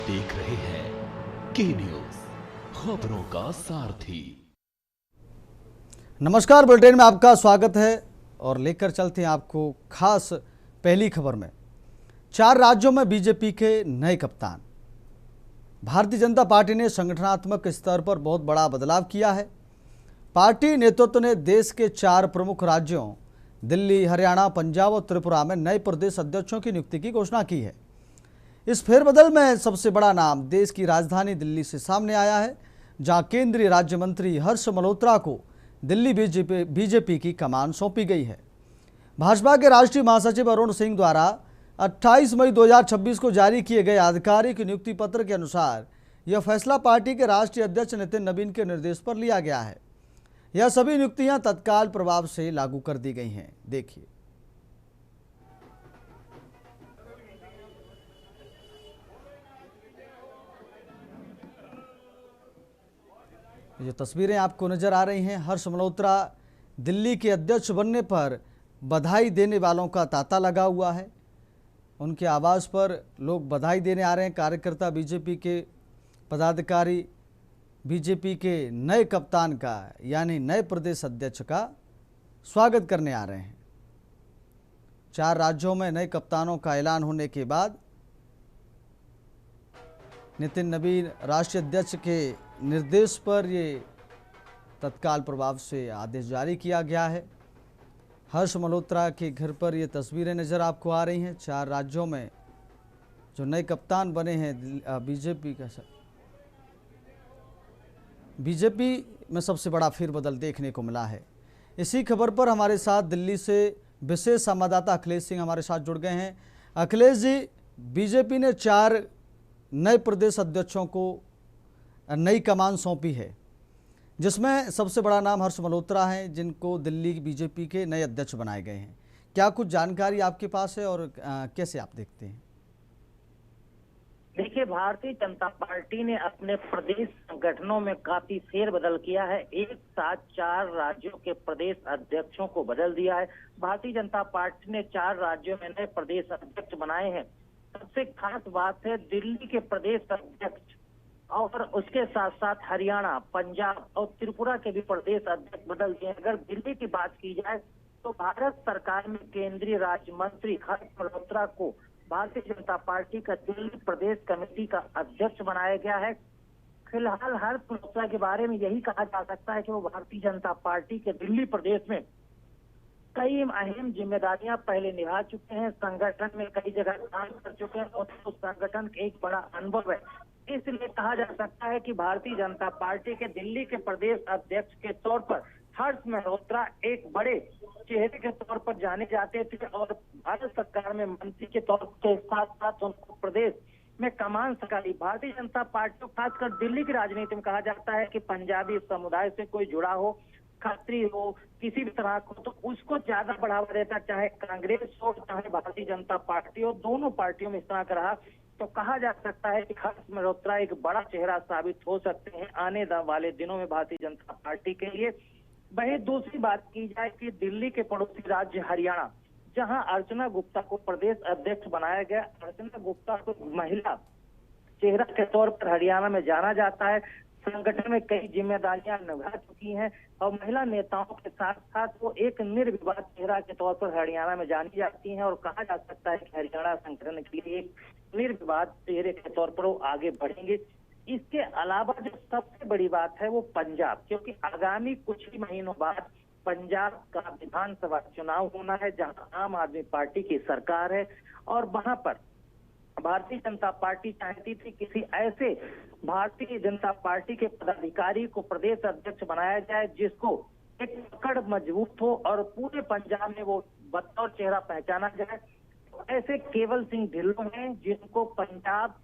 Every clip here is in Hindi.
देख रहे हैं के न्यूज, खबरों का सारथी। नमस्कार, बुलेटिन में आपका स्वागत है और लेकर चलते हैं आपको खास पहली खबर में। 4 राज्यों में बीजेपी के नए कप्तान। भारतीय जनता पार्टी ने संगठनात्मक स्तर पर बहुत बड़ा बदलाव किया है। पार्टी नेतृत्व ने देश के 4 प्रमुख राज्यों दिल्ली, हरियाणा, पंजाब और त्रिपुरा में नए प्रदेश अध्यक्षों की नियुक्ति की घोषणा की है। इस फेरबदल में सबसे बड़ा नाम देश की राजधानी दिल्ली से सामने आया है, जहां केंद्रीय राज्य मंत्री हर्ष मल्होत्रा को दिल्ली बीजेपी की कमान सौंपी गई है। भाजपा के राष्ट्रीय महासचिव अरुण सिंह द्वारा 28 मई 2026 को जारी किए गए आधिकारिक नियुक्ति पत्र के अनुसार यह फैसला पार्टी के राष्ट्रीय अध्यक्ष नितिन नवीन के निर्देश पर लिया गया है। यह सभी नियुक्तियां तत्काल प्रभाव से लागू कर दी गई हैं। देखिए, ये तस्वीरें आपको नजर आ रही हैं। हर्ष मल्होत्रा दिल्ली के अध्यक्ष बनने पर बधाई देने वालों का तांता लगा हुआ है। उनके आवास पर लोग बधाई देने आ रहे हैं। कार्यकर्ता बीजेपी के पदाधिकारी बीजेपी के नए कप्तान का यानी नए प्रदेश अध्यक्ष का स्वागत करने आ रहे हैं। 4 राज्यों में नए कप्तानों का ऐलान होने के बाद नितिन नवीन राष्ट्रीय अध्यक्ष के निर्देश पर ये तत्काल प्रभाव से आदेश जारी किया गया है। हर्ष मल्होत्रा के घर पर ये तस्वीरें नज़र आपको आ रही हैं। 4 राज्यों में जो नए कप्तान बने हैं बीजेपी में सबसे बड़ा फेरबदल देखने को मिला है। इसी खबर पर हमारे साथ दिल्ली से विशेष संवाददाता अखिलेश सिंह हमारे साथ जुड़ गए हैं। अखिलेश जी, बीजेपी ने 4 नए प्रदेश अध्यक्षों को नई कमान सौंपी है, जिसमें सबसे बड़ा नाम हर्ष मल्होत्रा है, जिनको दिल्ली बीजेपी के नए अध्यक्ष बनाए गए हैं। क्या कुछ जानकारी आपके पास है और कैसे आप देखते हैं? देखिए, भारतीय जनता पार्टी ने अपने प्रदेश संगठनों में काफी फेरबदल किया है। एक साथ 4 राज्यों के प्रदेश अध्यक्षों को बदल दिया है। भारतीय जनता पार्टी ने 4 राज्यों में नए प्रदेश अध्यक्ष बनाए हैं। सबसे खास बात है, दिल्ली के प्रदेश अध्यक्ष और उसके साथ साथ हरियाणा, पंजाब और त्रिपुरा के भी प्रदेश अध्यक्ष बदल दिए। अगर दिल्ली की बात की जाए तो भारत सरकार में केंद्रीय राज्य मंत्री हर्ष मल्होत्रा को भारतीय जनता पार्टी का दिल्ली प्रदेश कमेटी का अध्यक्ष बनाया गया है। फिलहाल हर्ष मल्होत्रा के बारे में यही कहा जा सकता है कि वो भारतीय जनता पार्टी के दिल्ली प्रदेश में कई अहम जिम्मेदारियां पहले निभा चुके हैं। संगठन में कई जगह काम कर चुके हैं और उस संगठन का एक बड़ा अनुभव है। इसलिए कहा जा सकता है कि भारतीय जनता पार्टी के दिल्ली के प्रदेश अध्यक्ष के तौर पर हर्ष मल्होत्रा एक बड़े चेहरे के तौर पर जाने जाते थे और भारत सरकार में मंत्री के तौर के साथ साथ उनको प्रदेश में कमान संभाली। भारतीय जनता पार्टी को खासकर दिल्ली की राजनीति में कहा जाता है कि पंजाबी समुदाय से कोई जुड़ा हो, खत्री हो, किसी भी तरह को, तो उसको ज्यादा बढ़ावा देता, चाहे कांग्रेस हो चाहे भारतीय जनता पार्टी हो। दोनों पार्टियों में इस तरह का रहा तो कहा जा सकता है कि हर्ष मल्होत्रा एक बड़ा चेहरा साबित हो सकते हैं आने वाले दिनों में भारतीय जनता पार्टी के लिए। वहीं दूसरी बात की जाए कि दिल्ली के पड़ोसी राज्य हरियाणा, जहां अर्चना गुप्ता को प्रदेश अध्यक्ष बनाया गया। अर्चना गुप्ता को महिला चेहरा के तौर पर हरियाणा में जाना जाता है। संगठन में कई जिम्मेदारियां निभा चुकी हैं और महिला नेताओं के साथ साथ वो एक निर्विवाद चेहरा के तौर पर हरियाणा में जानी जाती हैं और कहा जा सकता है कि हरियाणा संगठन के लिए एक निर्विवाद चेहरे के तौर पर वो आगे बढ़ेंगे। इसके अलावा जो सबसे बड़ी बात है वो पंजाब, क्योंकि आगामी कुछ ही महीनों बाद पंजाब का विधानसभा चुनाव होना है, जहां आम आदमी पार्टी की सरकार है और वहां पर भारतीय जनता पार्टी चाहती थी किसी ऐसे भारतीय जनता पार्टी के पदाधिकारी को प्रदेश अध्यक्ष बनाया जाए जिसको एक पकड़ मजबूत हो और पूरे पंजाब में वो बतौर चेहरा पहचाना जाए। ऐसे केवल सिंह ढिल्लों हैं जिनको पंजाब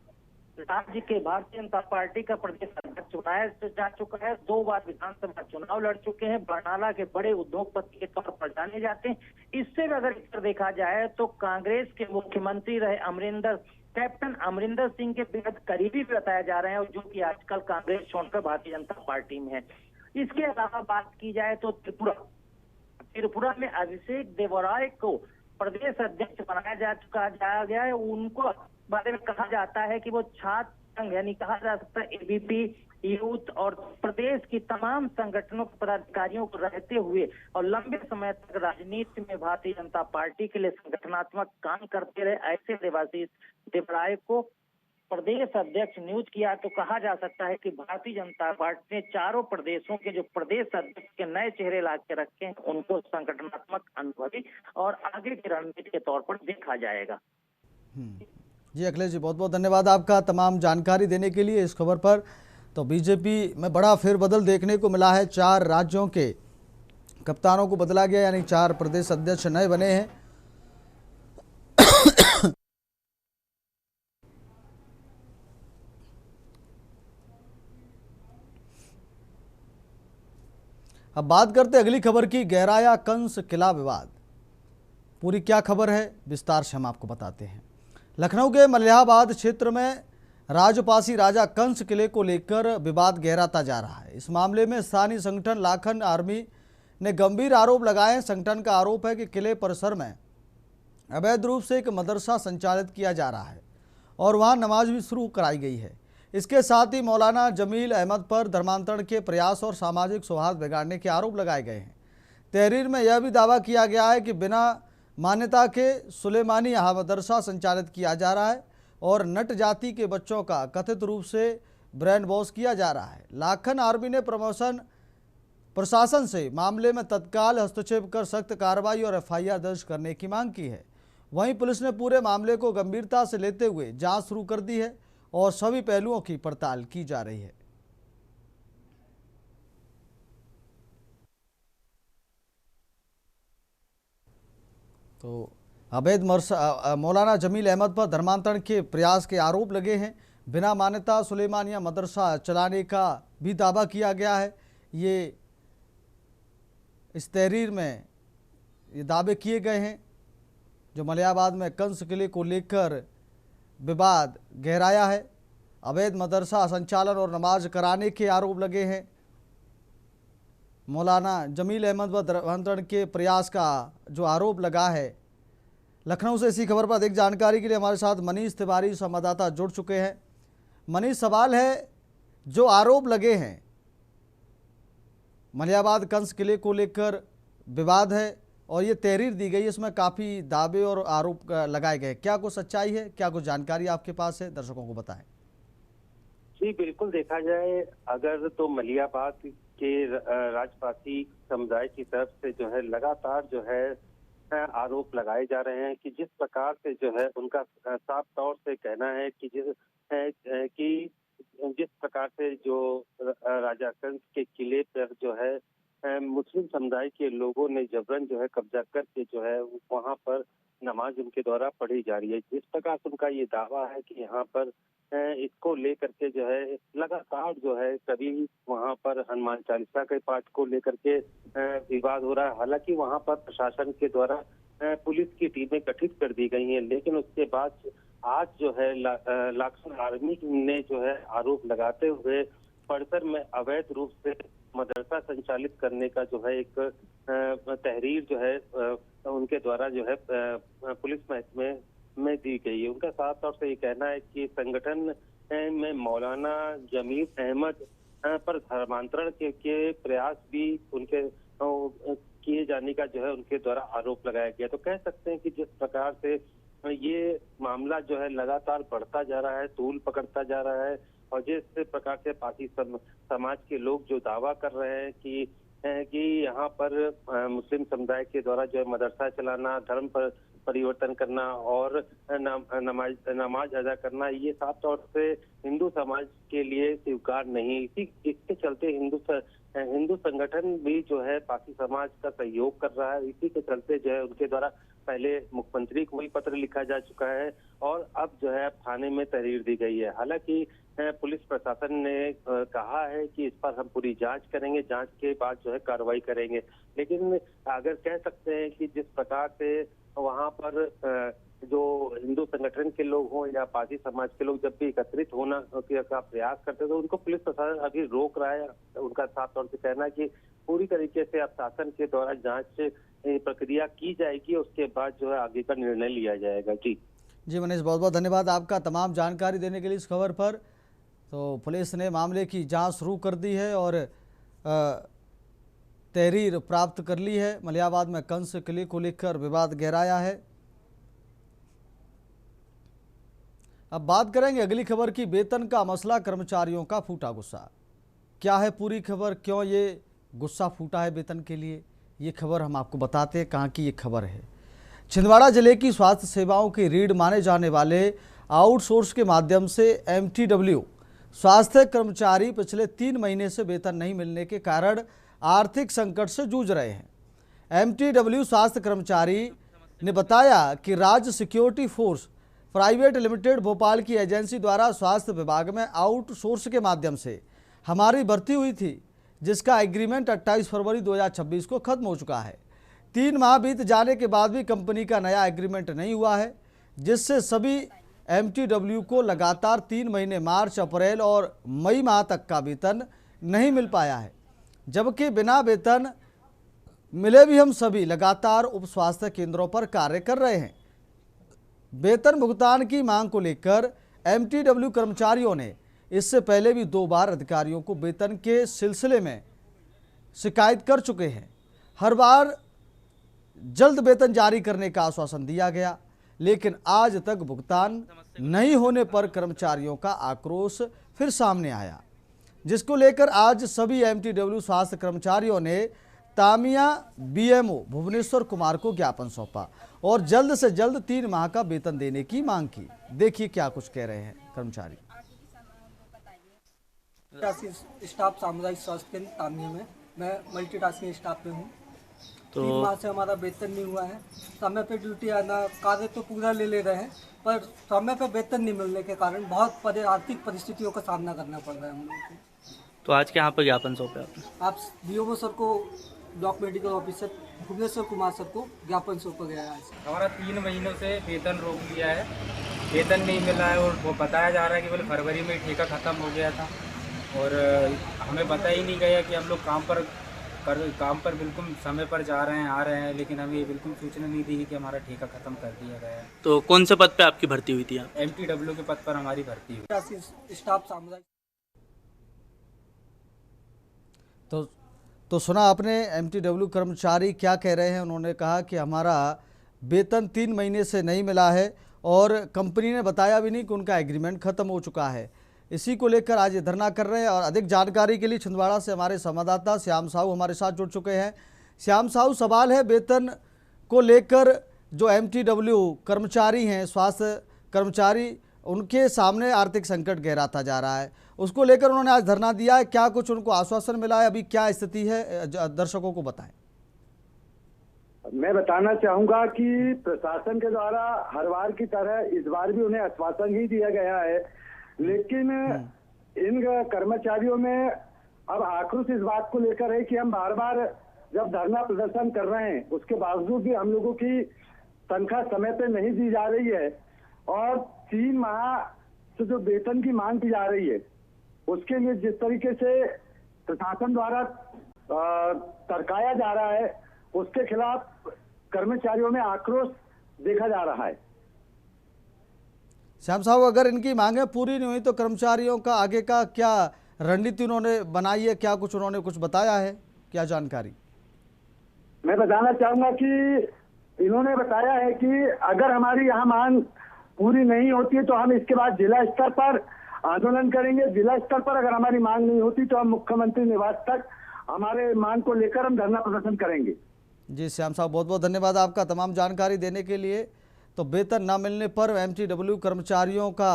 राज्य के भारतीय जनता पार्टी का प्रदेश अध्यक्ष बनाया जा चुका है। 2 बार विधानसभा चुनाव लड़ चुके हैं, बरनाला के बड़े उद्योगपति के तौर पर जाने जाते हैं। इससे भी अगर इस देखा जाए तो कांग्रेस के मुख्यमंत्री रहे कैप्टन अमरिंदर सिंह के बेहद करीबी भी बताया जा रहे हैं और जो कि आजकल कांग्रेस छोड़कर भारतीय जनता पार्टी में है। इसके अलावा बात की जाए तो त्रिपुरा में अभिषेक देवराय को प्रदेश अध्यक्ष बनाया जा गया है। उनको बारे में कहा जाता है कि वो छात्र संघ यानी कहा जा सकता है एबीपी यूथ और प्रदेश की तमाम संगठनों के पदाधिकारियों को रहते हुए और लंबे समय तक राजनीति में भारतीय जनता पार्टी के लिए संगठनात्मक काम करते रहे ऐसे देवाशीष देवराय को प्रदेश अध्यक्ष नियुक्त किया। तो कहा जा सकता है कि भारतीय जनता पार्टी ने चारों प्रदेशों के जो प्रदेश अध्यक्ष के नए चेहरे ला के रखे हैं उनको संगठनात्मक, अनुभवी और आगे की रणनीति के तौर पर देखा जाएगा। जी अखिलेश जी, बहुत बहुत धन्यवाद आपका तमाम जानकारी देने के लिए इस खबर पर। तो बीजेपी में बड़ा फेरबदल देखने को मिला है, 4 राज्यों के कप्तानों को बदला गया, यानी 4 प्रदेश अध्यक्ष नए बने हैं। अब बात करते अगली खबर की, गहराया कंस किला विवाद। पूरी क्या खबर है विस्तार से हम आपको बताते हैं। लखनऊ के मलिहाबाद क्षेत्र में राजपासी राजा कंस किले को लेकर विवाद गहराता जा रहा है। इस मामले में स्थानीय संगठन लाखन आर्मी ने गंभीर आरोप लगाए हैं। संगठन का आरोप है कि किले परिसर में अवैध रूप से एक मदरसा संचालित किया जा रहा है और वहां नमाज भी शुरू कराई गई है। इसके साथ ही मौलाना जमील अहमद पर धर्मांतरण के प्रयास और सामाजिक सौहार्द बिगाड़ने के आरोप लगाए गए हैं। तहरीर में यह भी दावा किया गया है कि बिना मान्यता के सुलेमानी यहाँ मदरसा संचालित किया जा रहा है और नट जाति के बच्चों का कथित रूप से ब्रेन वॉश किया जा रहा है। लाखन आर्मी ने प्रशासन से मामले में तत्काल हस्तक्षेप कर सख्त कार्रवाई और एफआईआर दर्ज करने की मांग की है। वहीं पुलिस ने पूरे मामले को गंभीरता से लेते हुए जांच शुरू कर दी है और सभी पहलुओं की पड़ताल की जा रही है। तो अवैध मौलाना जमील अहमद पर धर्मांतरण के प्रयास के आरोप लगे हैं। बिना मान्यता सुलेमानिया मदरसा चलाने का भी दावा किया गया है। ये इस तहरीर में ये दावे किए गए हैं। जो मलिहाबाद में कंस किले को लेकर विवाद गहराया है, अवैध मदरसा संचालन और नमाज कराने के आरोप लगे हैं। मौलाना जमील अहमद पर धर्मांतरण के प्रयास का जो आरोप लगा है। लखनऊ से इसी खबर पर अधिक जानकारी के लिए हमारे साथ मनीष तिवारी संवाददाता जुड़ चुके हैं। मनीष, सवाल है जो आरोप लगे हैं, मलिहाबाद कंस किले को लेकर विवाद है और ये तहरीर दी गई, इसमें काफ़ी दावे और आरोप लगाए गए, क्या कुछ सच्चाई है, क्या कुछ जानकारी आपके पास है, दर्शकों को बताएं। जी बिल्कुल, देखा जाए अगर तो मलिहाबाद के राजपासी समुदाय की तरफ से जो है लगातार जो है आरोप लगाए जा रहे हैं कि जिस प्रकार से जो है उनका साफ तौर से कहना है कि जिस प्रकार से जो राजा कंस के किले पर जो है मुस्लिम समुदाय के लोगों ने जबरन जो है कब्जा करके जो है वहां पर नमाज उनके द्वारा पढ़ी जा रही है। जिस प्रकार से उनका ये दावा है कि यहाँ पर इसको लेकर के जो है लगातार जो है कभी वहां पर हनुमान चालीसा के पाठ को लेकर के विवाद हो रहा है। हालांकि वहां पर प्रशासन के द्वारा पुलिस की टीमें गठित कर दी गई हैं, लेकिन उसके बाद आज जो है लाखन आर्मी ने जो है आरोप लगाते हुए परिसर में अवैध रूप से मदरसा संचालित करने का जो है एक तहरीर जो है उनके द्वारा जो है पुलिस महकमे में दी गई है। उनका साफ तौर से ये कहना है कि संगठन में मौलाना जमील अहमद पर धर्मांतरण के प्रयास भी उनके किए जाने का जो है उनके द्वारा आरोप लगाया गया। तो कह सकते हैं कि जिस प्रकार से ये मामला जो है लगातार बढ़ता जा रहा है, तूल पकड़ता जा रहा है और जिस प्रकार से पार्टी समाज के लोग जो दावा कर रहे हैं कि यहाँ पर मुस्लिम समुदाय के द्वारा जो है मदरसा चलाना, धर्म पर परिवर्तन करना और नमाज अदा करना, ये साफ तौर से हिंदू समाज के लिए स्वीकार नहीं। इसके चलते हिंदू संगठन भी जो है पारसी समाज का सहयोग कर रहा है। इसी के चलते जो है उनके द्वारा पहले मुख्यमंत्री को भी पत्र लिखा जा चुका है और अब जो है थाने में तहरीर दी गई है। हालांकि पुलिस प्रशासन ने कहा है कि इस पर हम पूरी जांच करेंगे, जांच के बाद जो है कार्रवाई करेंगे। लेकिन अगर कह सकते हैं कि जिस प्रकार से वहां पर जो हिंदू संगठन के लोग हों या पारसी समाज के लोग जब भी एकत्रित होना का प्रयास करते हैं तो उनको पुलिस प्रशासन अभी रोक रहा है। उनका साफ तौर से कहना है कि पूरी तरीके से अब शासन के द्वारा जांच प्रक्रिया की जाएगी, उसके बाद जो है आगे का निर्णय लिया जाएगा। जी मनीष, बहुत बहुत धन्यवाद आपका तमाम जानकारी देने के लिए इस खबर पर। तो पुलिस ने मामले की जांच शुरू कर दी है और तहरीर प्राप्त कर ली है। मलियाबाद में कंस किले को लेकर विवाद गहराया है। अब बात करेंगे अगली खबर की। वेतन का मसला, कर्मचारियों का फूटा गुस्सा। क्या है पूरी खबर, क्यों ये गुस्सा फूटा है वेतन के लिए, ये खबर हम आपको बताते हैं कहाँ की ये खबर है। छिंदवाड़ा जिले की स्वास्थ्य सेवाओं की रीढ़ माने जाने वाले आउटसोर्स के माध्यम से MTW स्वास्थ्य कर्मचारी पिछले 3 महीने से वेतन नहीं मिलने के कारण आर्थिक संकट से जूझ रहे हैं। MTW स्वास्थ्य कर्मचारी ने बताया कि राज्य security force private limited Bhopal की एजेंसी द्वारा स्वास्थ्य विभाग में आउटसोर्स के माध्यम से हमारी भर्ती हुई थी, जिसका एग्रीमेंट 28 फरवरी 2026 को खत्म हो चुका है। 3 माह बीत जाने के बाद भी कंपनी का नया एग्रीमेंट नहीं हुआ है, जिससे सभी MTW को लगातार 3 महीने मार्च, अप्रैल और मई माह तक का वेतन नहीं मिल पाया है। जबकि बिना वेतन मिले भी हम सभी लगातार उप स्वास्थ्य केंद्रों पर कार्य कर रहे हैं। वेतन भुगतान की मांग को लेकर MTW कर्मचारियों ने इससे पहले भी 2 बार अधिकारियों को वेतन के सिलसिले में शिकायत कर चुके हैं। हर बार जल्द वेतन जारी करने का आश्वासन दिया गया, लेकिन आज तक भुगतान नहीं होने पर कर्मचारियों का आक्रोश फिर सामने आया, जिसको लेकर आज सभी MTW स्वास्थ्य कर्मचारियों ने तामिया BMO भुवनेश्वर कुमार को ज्ञापन सौंपा और जल्द से जल्द 3 माह का वेतन देने की मांग की। देखिए क्या कुछ कह रहे हैं कर्मचारी। स्टाफ सामुदायिक स्वास्थ्य केंद्र तामिया में मैं मल्टीटास्किंग स्टाफ में हूँ। तो 3 माह से हमारा वेतन नहीं हुआ है। समय पे ड्यूटी आना, कार्य तो पूरा ले रहे हैं, पर समय पे वेतन नहीं मिलने के कारण बहुत आर्थिक परिस्थितियों का सामना करना पड़ रहा है हम लोगों को। तो आज के यहाँ पर ज्ञापन सौंपे आपने? आप BMO सर को, block medical officer Bhuvneshwar Kumar sir को ज्ञापन सौंपा गया है। हमारा 3 महीनों से वेतन रोक दिया है, वेतन नहीं मिला है और वो बताया जा रहा है कि बोले फरवरी में ठेका ख़त्म हो गया था और हमें बता ही नहीं गया कि हम लोग काम पर बिल्कुल समय पर जा रहे हैं, आ रहे हैं, लेकिन हमें ये बिल्कुल सूचना नहीं दी कि हमारा ठेका ख़त्म कर दिया गया है। तो कौन से पद पे आपकी भर्ती हुई थी? MTW के पद पर हमारी भर्ती हुई। स्टाफ सामुदायिक तो सुना आपने MTW कर्मचारी क्या कह रहे हैं। उन्होंने कहा कि हमारा वेतन 3 महीने से नहीं मिला है और कंपनी ने बताया भी नहीं कि उनका एग्रीमेंट ख़त्म हो चुका है। इसी को लेकर आज ये धरना कर रहे हैं। और अधिक जानकारी के लिए छिंदवाड़ा से हमारे संवाददाता श्याम साहू हमारे साथ जुड़ चुके हैं। श्याम साहू, सवाल है वेतन को लेकर जो MTW कर्मचारी हैं, स्वास्थ्य कर्मचारी, उनके सामने आर्थिक संकट गहराता जा रहा है, उसको लेकर उन्होंने आज धरना दिया है। क्या कुछ उनको आश्वासन मिला है? अभी क्या स्थिति है, दर्शकों को बताएं। मैं बताना चाहूंगा कि प्रशासन के द्वारा हर बार की तरह इस बार भी उन्हें आश्वासन ही दिया गया है, लेकिन इन कर्मचारियों में अब आक्रोश इस बात को लेकर है कि हम बार बार जब धरना प्रदर्शन कर रहे हैं, उसके बावजूद भी हम लोगों की तनख्वाह समय पे नहीं दी जा रही है और 3 माह से जो वेतन की मांग की जा रही है, उसके लिए जिस तरीके से प्रशासन द्वारा तरकाया जा रहा है, उसके खिलाफ कर्मचारियों में आक्रोश देखा जा रहा है। श्याम साहब, अगर इनकी मांगें पूरी नहीं हुई तो कर्मचारियों का आगे का क्या रणनीति उन्होंने बनाई है? क्या कुछ उन्होंने कुछ बताया है? क्या जानकारी? मैं बताना चाहूंगा कि इन्होंने बताया है कि अगर हमारी यहाँ मांग पूरी नहीं होती है तो हम इसके बाद जिला स्तर पर आंदोलन करेंगे। जिला स्तर पर अगर हमारी मांग नहीं होती तो हम मुख्यमंत्री निवास तक हमारे मांग को लेकर हम धरना प्रदर्शन करेंगे। जी श्याम साहब, बहुत बहुत धन्यवाद आपका तमाम जानकारी देने के लिए। तो वेतन न मिलने पर MTW कर्मचारियों का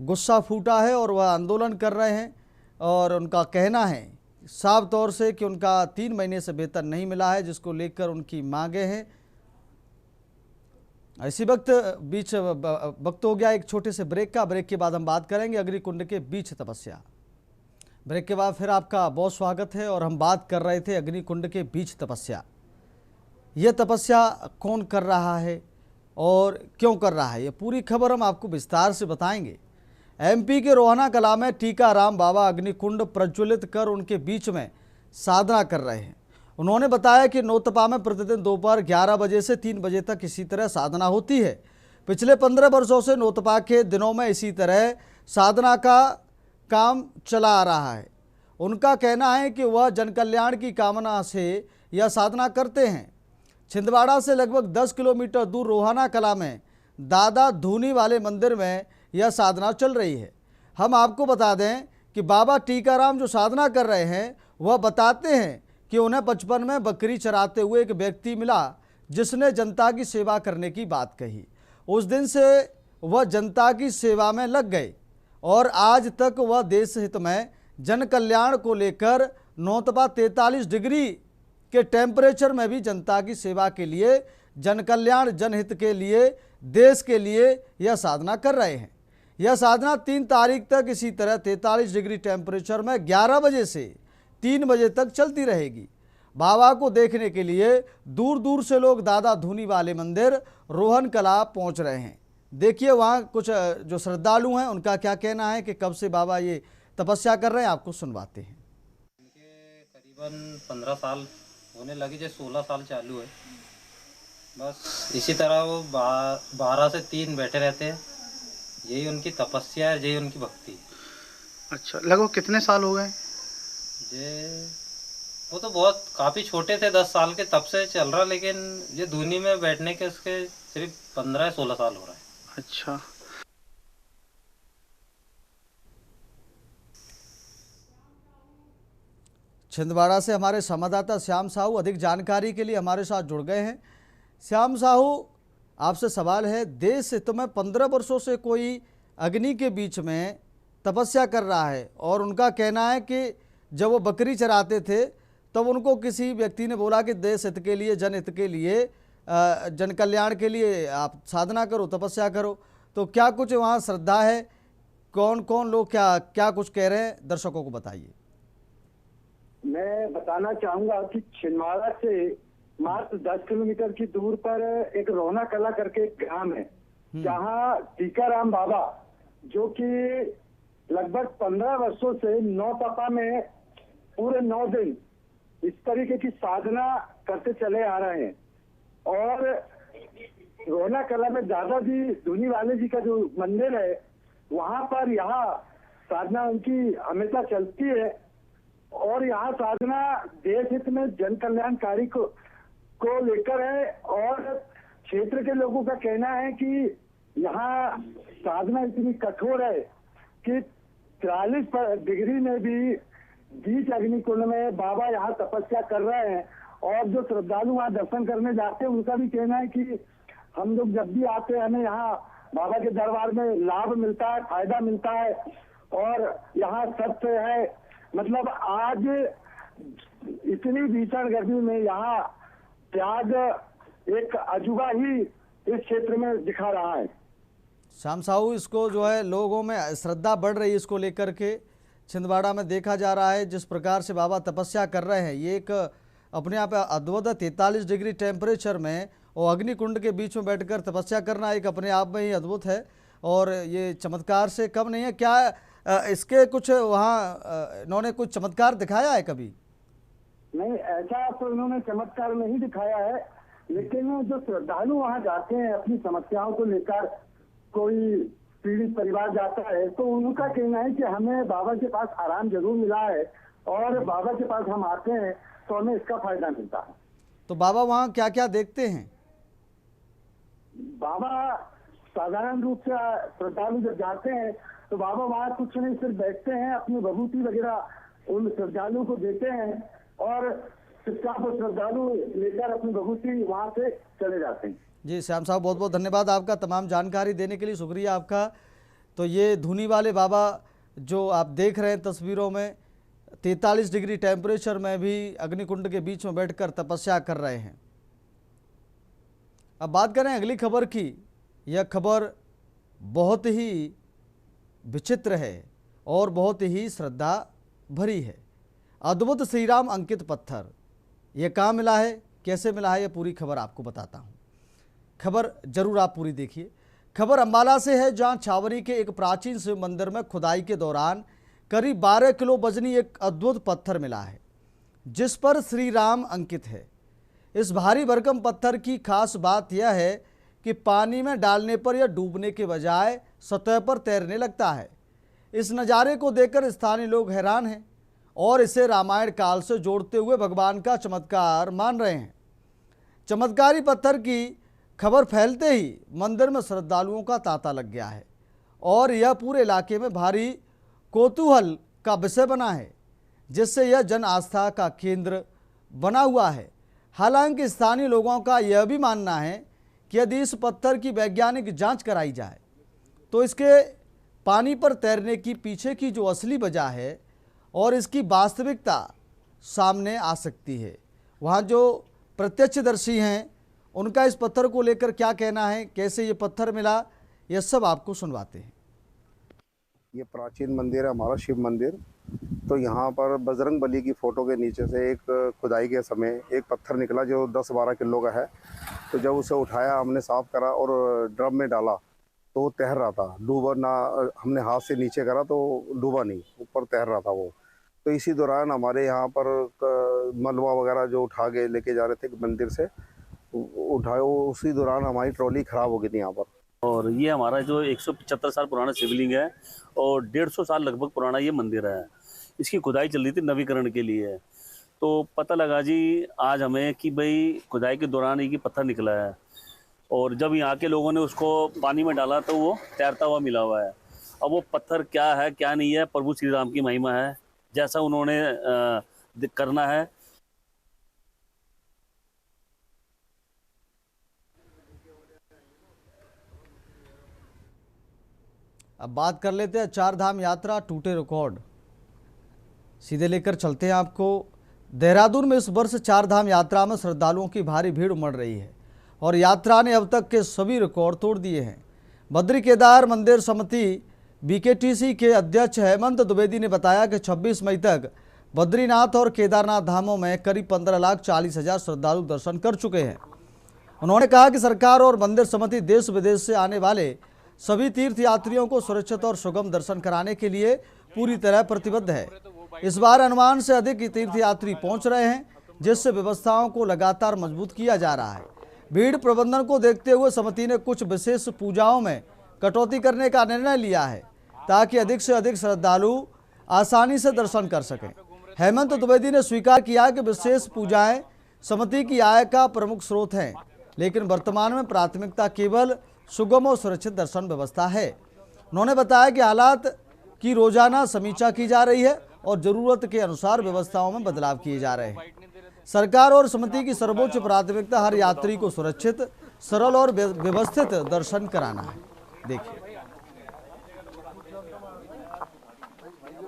गुस्सा फूटा है और वह आंदोलन कर रहे हैं और उनका कहना है साफ तौर से कि उनका 3 महीने से वेतन नहीं मिला है, जिसको लेकर उनकी मांगे हैं। इसी वक्त हो गया एक छोटे से ब्रेक का। ब्रेक के बाद हम बात करेंगे अग्निकुंड के बीच तपस्या। ब्रेक के बाद फिर आपका बहुत स्वागत है और हम बात कर रहे थे अग्निकुंड के बीच तपस्या। ये तपस्या कौन कर रहा है और क्यों कर रहा है, ये पूरी खबर हम आपको विस्तार से बताएंगे। MP के रोहना कला में टीकाराम बाबा अग्निकुंड प्रज्वलित कर उनके बीच में साधना कर रहे हैं। उन्होंने बताया कि नौतपा में प्रतिदिन दोपहर 11 बजे से 3 बजे तक इसी तरह साधना होती है। पिछले 15 वर्षों से नौतपा के दिनों में इसी तरह साधना का काम चला आ रहा है। उनका कहना है कि वह जन कल्याण की कामना से यह साधना करते हैं। छिंदवाड़ा से लगभग 10 किलोमीटर दूर रोहाना कला में दादा धूनी वाले मंदिर में यह साधना चल रही है। हम आपको बता दें कि बाबा टीकाराम जो साधना कर रहे हैं वह बताते हैं कि उन्हें बचपन में बकरी चराते हुए एक व्यक्ति मिला जिसने जनता की सेवा करने की बात कही। उस दिन से वह जनता की सेवा में लग गए और आज तक वह देश हित में जन कल्याण को लेकर 43 डिग्री के टेम्परेचर में भी जनता की सेवा के लिए, जन कल्याण जनहित के लिए, देश के लिए यह साधना कर रहे हैं। यह साधना 3 तारीख तक इसी तरह 43 डिग्री टेम्परेचर में 11 बजे से 3 बजे तक चलती रहेगी। बाबा को देखने के लिए दूर दूर से लोग दादा धूनी वाले मंदिर रोहन कला पहुंच रहे हैं। देखिए वहाँ कुछ जो श्रद्धालु हैं उनका क्या कहना है कि कब से बाबा ये तपस्या कर रहे हैं, आपको सुनवाते हैं। इनके करीबन 15 साल होने लगे, जो 16 साल चालू है। बस इसी तरह वो 12 से 3 बैठे रहते हैं। यही उनकी तपस्या है, यही उनकी भक्ति है। अच्छा, लगभग कितने साल हो गए? ये वो तो बहुत काफ़ी छोटे थे, 10 साल के, तब से चल रहा, लेकिन ये धूनी में बैठने के उसके सिर्फ 15 या 16 साल हो रहा है। अच्छा, छिंदवाड़ा से हमारे संवाददाता श्याम साहू अधिक जानकारी के लिए हमारे साथ जुड़ गए हैं। श्याम साहू, आपसे सवाल है, देश हित में 15 वर्षों से कोई अग्नि के बीच में तपस्या कर रहा है और उनका कहना है कि जब वो बकरी चराते थे तब उनको किसी व्यक्ति ने बोला कि देश हित के लिए, जनहित के लिए, जन कल्याण के लिए आप साधना करो, तपस्या करो। तो क्या कुछ वहाँ श्रद्धा है? कौन कौन लोग क्या कुछ कह रहे हैं, दर्शकों को बताइए। मैं बताना चाहूंगा कि छिंदवाड़ा से मात्र 10 किलोमीटर की दूर पर एक रोहना कला करके एक ग्राम है, जहाँ टीकाराम बाबा जो कि लगभग 15 वर्षों से 9 तपा में पूरे 9 दिन इस तरीके की साधना करते चले आ रहे हैं। और रोहना कला में दादाजी धूनी वाले जी का जो मंदिर है, वहाँ पर यहाँ साधना उनकी हमेशा चलती है। और यहाँ साधना देश हित में जन कल्याणकारी को लेकर है। और क्षेत्र के लोगों का कहना है कि यहाँ साधना इतनी कठोर है कि 43 डिग्री में भी बीच अग्निकुंड में बाबा यहाँ तपस्या कर रहे हैं। और जो श्रद्धालु वहाँ दर्शन करने जाते हैं उनका भी कहना है कि हम लोग जब भी आते हैं हमें यहाँ बाबा के दरबार में लाभ मिलता है, फायदा मिलता है। और यहाँ सत्य है, मतलब आज इतनी भीषण गर्मी में यहाँ त्याग एक अजूबा ही इस क्षेत्र में दिखा रहा है। श्याम साहू, इसको जो है लोगों में श्रद्धा बढ़ रही है, इसको लेकर के छिंदवाड़ा में देखा जा रहा है जिस प्रकार से बाबा तपस्या कर रहे हैं। ये एक अपने आप अद्भुत 43 डिग्री टेम्परेचर में और अग्निकुंड के बीच में बैठकर तपस्या करना एक अपने आप में ही अद्भुत है और ये चमत्कार से कम नहीं है। क्या इसके कुछ वहाँ इन्होंने कुछ चमत्कार दिखाया है कभी? नहीं, ऐसा तो इन्होंने चमत्कार नहीं दिखाया है, लेकिन जो श्रद्धालु वहाँ जाते हैं अपनी समस्याओं को लेकर, कोई पीड़ित परिवार जाता है तो उनका कहना है कि हमें बाबा के पास आराम जरूर मिला है और बाबा के पास हम आते हैं तो हमें इसका फायदा मिलता है। तो बाबा वहाँ क्या क्या देखते हैं? बाबा साधारण रूप से श्रद्धालु जब जाते हैं तो बाबा वहाँ कुछ नहीं, सिर्फ बैठते हैं, अपनी विभूति वगैरह उन श्रद्धालु को देते हैं और शिक्षा को श्रद्धालु लेकर अपनी विभूति वहाँ से चले जाते हैं। जी श्याम साहब, बहुत बहुत धन्यवाद आपका तमाम जानकारी देने के लिए, शुक्रिया आपका। तो ये धूनी वाले बाबा जो आप देख रहे हैं तस्वीरों में, 43 डिग्री टेम्परेचर में भी अग्निकुंड के बीच में बैठकर तपस्या कर रहे हैं। अब बात करें अगली खबर की। यह खबर बहुत ही विचित्र है और बहुत ही श्रद्धा भरी है। अद्भुत श्री राम अंकित पत्थर, यह कहाँ मिला है, कैसे मिला है, यह पूरी खबर आपको बताता हूँ। खबर जरूर आप पूरी देखिए। खबर अंबाला से है, जहां छावनी के एक प्राचीन शिव मंदिर में खुदाई के दौरान करीब 12 किलो वजनी एक अद्भुत पत्थर मिला है जिस पर श्री राम अंकित है। इस भारी भरकम पत्थर की खास बात यह है कि पानी में डालने पर यह डूबने के बजाय सतह पर तैरने लगता है। इस नज़ारे को देखकर स्थानीय लोग हैरान हैं और इसे रामायण काल से जोड़ते हुए भगवान का चमत्कार मान रहे हैं। चमत्कारी पत्थर की खबर फैलते ही मंदिर में श्रद्धालुओं का तांता लग गया है और यह पूरे इलाके में भारी कौतूहल का विषय बना है, जिससे यह जन आस्था का केंद्र बना हुआ है। हालांकि स्थानीय लोगों का यह भी मानना है कि यदि इस पत्थर की वैज्ञानिक जांच कराई जाए तो इसके पानी पर तैरने की पीछे की जो असली वजह है और इसकी वास्तविकता सामने आ सकती है। वहाँ जो प्रत्यक्षदर्शी हैं उनका इस पत्थर को लेकर क्या कहना है, कैसे ये पत्थर मिला, यह सब आपको सुनवाते हैं। ये प्राचीन मंदिर है हमारा, शिव मंदिर। तो यहाँ पर बजरंग बली की फ़ोटो के नीचे से एक खुदाई के समय एक पत्थर निकला जो 10-12 किलो का है। तो जब उसे उठाया, हमने साफ़ करा और ड्रम में डाला तो वो तैर रहा था, डूबा ना। हमने हाथ से नीचे करा तो डूबा नहीं, ऊपर तैर रहा था वो। तो इसी दौरान हमारे यहाँ पर मलबा वगैरह जो उठा के लेके जा रहे थे मंदिर से, उठाए, उसी दौरान हमारी ट्रॉली ख़राब हो गई थी यहाँ पर। और ये हमारा जो 175 साल पुराना शिवलिंग है और 150 साल लगभग पुराना ये मंदिर है। इसकी खुदाई चल रही थी नवीकरण के लिए। तो पता लगा जी आज हमें कि भाई खुदाई के दौरान ये पत्थर निकला है और जब यहाँ के लोगों ने उसको पानी में डाला तो वो तैरता हुआ मिला हुआ है। अब वो पत्थर क्या है क्या नहीं है, प्रभु श्री राम की महिमा है, जैसा उन्होंने करना है। अब बात कर लेते हैं चार धाम यात्रा टूटे रिकॉर्ड। सीधे लेकर चलते हैं आपको। देहरादून में इस वर्ष चार धाम यात्रा में श्रद्धालुओं की भारी भीड़ उमड़ रही है और यात्रा ने अब तक के सभी रिकॉर्ड तोड़ दिए हैं। बद्री केदार मंदिर समिति बीकेटीसी के अध्यक्ष हेमंत द्विवेदी ने बताया कि 26 मई तक बद्रीनाथ और केदारनाथ धामों में करीब 15,40,000 श्रद्धालु दर्शन कर चुके हैं। उन्होंने कहा कि सरकार और मंदिर समिति देश विदेश से आने वाले सभी तीर्थयात्रियों को सुरक्षित और सुगम दर्शन कराने के लिए पूरी तरह प्रतिबद्ध है। इस बार अनुमान से अधिक तीर्थयात्री पहुंच रहे हैं, जिससे व्यवस्थाओं को लगातार मजबूत किया जा रहा है। भीड़ प्रबंधन को देखते हुए समिति ने कुछ विशेष पूजाओं में कटौती करने का निर्णय लिया है ताकि अधिक से अधिक श्रद्धालु आसानी से दर्शन कर सकें। हेमंत द्विवेदी ने स्वीकार किया कि विशेष पूजाएं समिति की आय का प्रमुख स्रोत हैं, लेकिन वर्तमान में प्राथमिकता केवल सुगम और सुरक्षित दर्शन व्यवस्था है। उन्होंने बताया कि हालात की रोजाना समीक्षा की जा रही है और जरूरत के अनुसार व्यवस्थाओं में बदलाव किए जा रहे हैं। सरकार और समिति की सर्वोच्च प्राथमिकता हर यात्री को सुरक्षित, सरल और व्यवस्थित दर्शन कराना है। देखिए,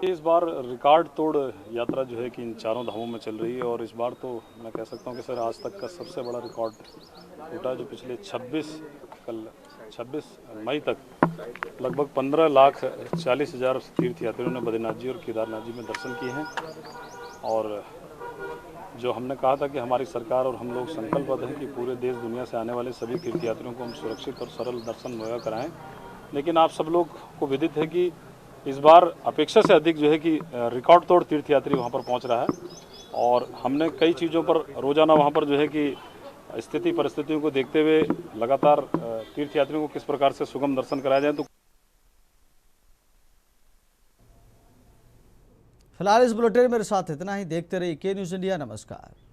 इस बार रिकॉर्ड तोड़ यात्रा जो है कि इन चारों धामों में चल रही है और इस बार तो मैं कह सकता हूँ कि सर आज तक का सबसे बड़ा रिकॉर्ड टूटा, जो पिछले 26 मई तक लगभग 15,40,000 तीर्थयात्रियों ने बद्रीनाथ जी और केदारनाथ जी में दर्शन किए हैं। और जो हमने कहा था कि हमारी सरकार और हम लोग संकल्पबद्ध हैं कि पूरे देश दुनिया से आने वाले सभी तीर्थयात्रियों को हम सुरक्षित और सरल दर्शन मुहैया कराएं। लेकिन आप सब लोग को विदित है कि इस बार अपेक्षा से अधिक जो है कि रिकॉर्ड तोड़ तीर्थयात्री वहाँ पर पहुँच रहा है और हमने कई चीज़ों पर रोज़ाना वहाँ पर जो है कि स्थिति परिस्थितियों को देखते हुए लगातार तीर्थयात्रियों को किस प्रकार से सुगम दर्शन कराया जाए। तो फिलहाल इस बुलेटिन में मेरे साथ इतना ही। देखते रहिए के न्यूज़ इंडिया। नमस्कार।